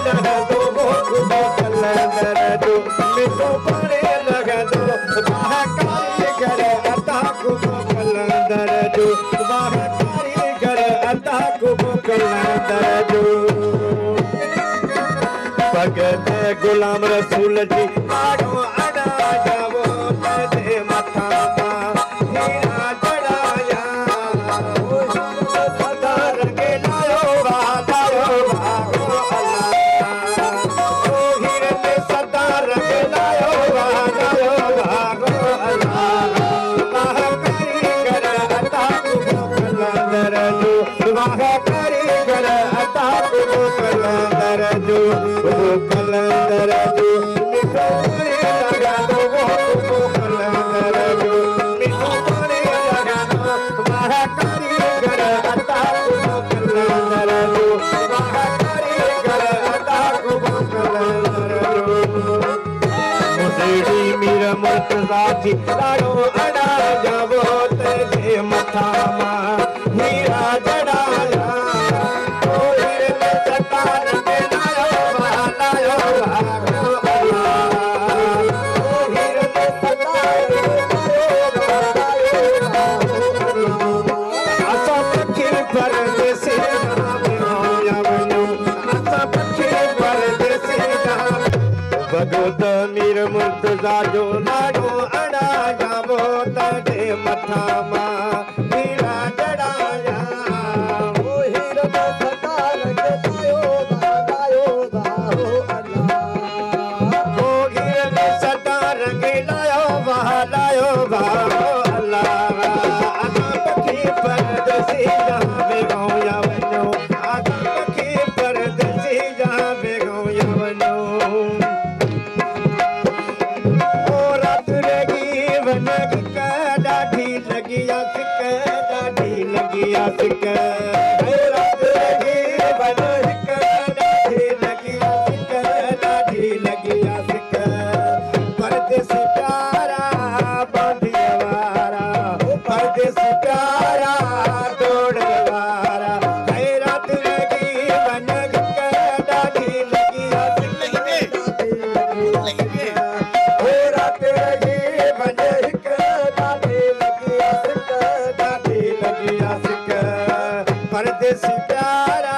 लगदो वो कलंदर जो मिठो पानी लगदो वाह कारीगर अता को कलंदर जो वाह कारीगर अता को कलंदर जो भगत गुलाम रसूल जी आड़ो अड़ा जावो ते मथा हीरा चढ़ाया सदा रंगे लायो वादायो भागो अल्लाह ओ हीरे ने सदा रंगे लायो वादायो भागो अल्लाह वाह कारीगर अता को कलंदर जो वाह कारीगर अता को कलंदर जो कलंदर जो मिठो पानी लगदो वो कलंदर जो मिठो पानी लगदो वाह कारीगर अता को कलंदर जो वाह कारीगर अता को कलंदर जो मुदेड़ी मीर मुर्तजा जी लाड़ो अड़ा जावो ते मथा मां हीरा जड़ाया ओ हीरे ने सतार के लायो लायो भागो अल्लाह ओ हीरे ने सतार के लायो आसा पखी परदेसी या वनो आसा पखी परदेसी भगत मीर मुर्तजा जो लाडो अड़ा जावो ते मथा मां हीरा जड़ाया ओ हीरे ने सतार के लायो लायो भागो अल्लाह आगा पखी परदेसी जहां बेगाऊं या वनो आगा पखी परदेसी जहां बेगाऊं या वनो ओ रात रगी वनग का डाढी लगिया सिक डाढी लगिया सिक रात रगी वनग का डाढी लगिया सिक डाढी लगिया सिक परदेसी प्यारा बांधियवारा परदेसी प्यारा दौड़वारा खैरात लगी बनग के डाढी लगी ओ रात लगी बनग के डाढी लगी सिक परदेसी प्यारा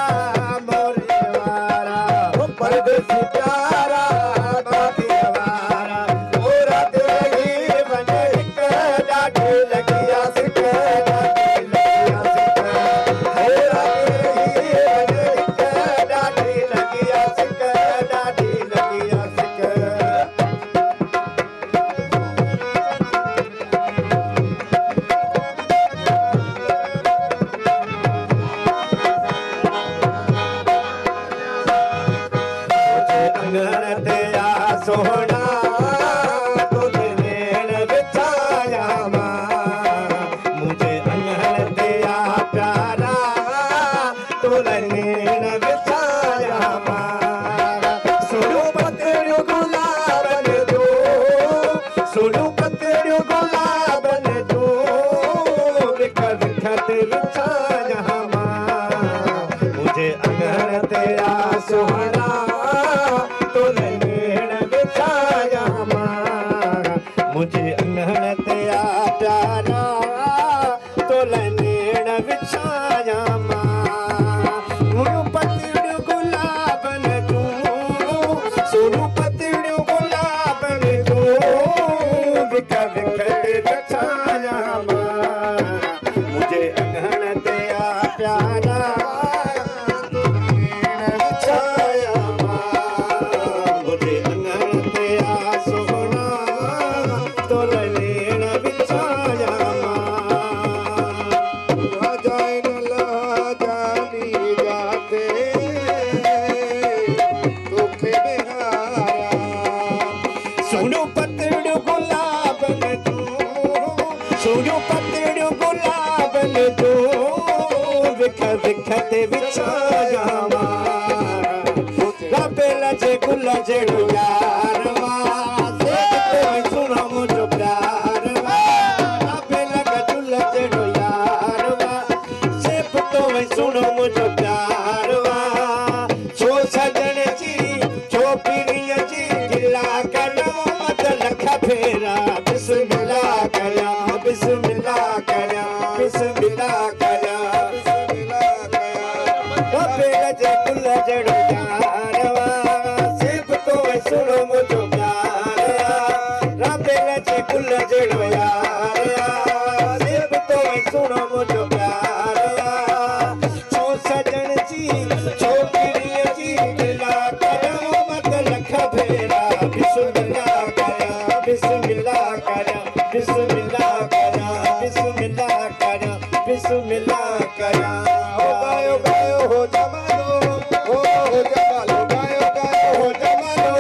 मोरेवारा परदेसी प्यारा बांधियवारा सोहना तुझे नैन बिछाया मुझे अंगन दिया प्यारा तुझे नैन बिछाया सुनो पतड़ो गुलाबन जो सुनो पतड़ो गुलाबन जो बिखर बिखर बिछाया मुझे अंगन दिया सोहना तुझे मुझे अंगन दिया प्यारा तो नैन बिछाया सुनो पतड़ो गुलाबन जो सुनो पतड़ो गुलाबन जो बिखर बिखर बिछाया मुझे अंगन दिया प्यारा सुनो पतड़ो गुलाबन जो बिखर बिखर बिछाया रबे लजे गुल जड़ो यार सुनो मुझो प्यार रबे लगे गुल जड़ो यार से तो सुनो मुझो प्यार छो सजन जी जड़ो यारवा सेब तो सुनो मुझो प्यार राबेल जे गुल जड़ो यारवा सेब तो सुनो मुझो प्यार छो सजन जी छोकरी जी दिला करो मत लख भेरा बिस्मिल्लाह करा बिस्मिल्लाह करा बिस्मिल्लाह करा बिस्मिल्लाह करा बिस्मिल्लाह करा गायो गायो हो जमालो हो जमालो गायो गायो हो जमालो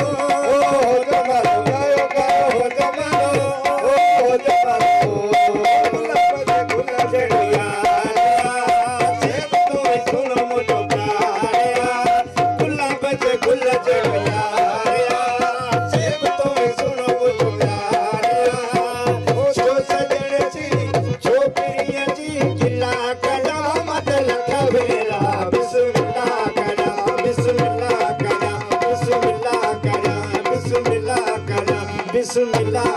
हो जमालो गायो गायो हो जमालो हो जमालो गुल जड़ो यारा सेब तो सुनो मुझो प्यार गुलाब जे गुल जड़ो यारा सेब तो सुनो मुझो प्यार छो सजण जी छोकरीअ जी गिला कड़ा मत लख भेरा बिस्मिल्लाह करा बिस्मिल्लाह करा बिस्मिल्लाह करा बिस्मिल्लाह करा बिस्मिल्लाह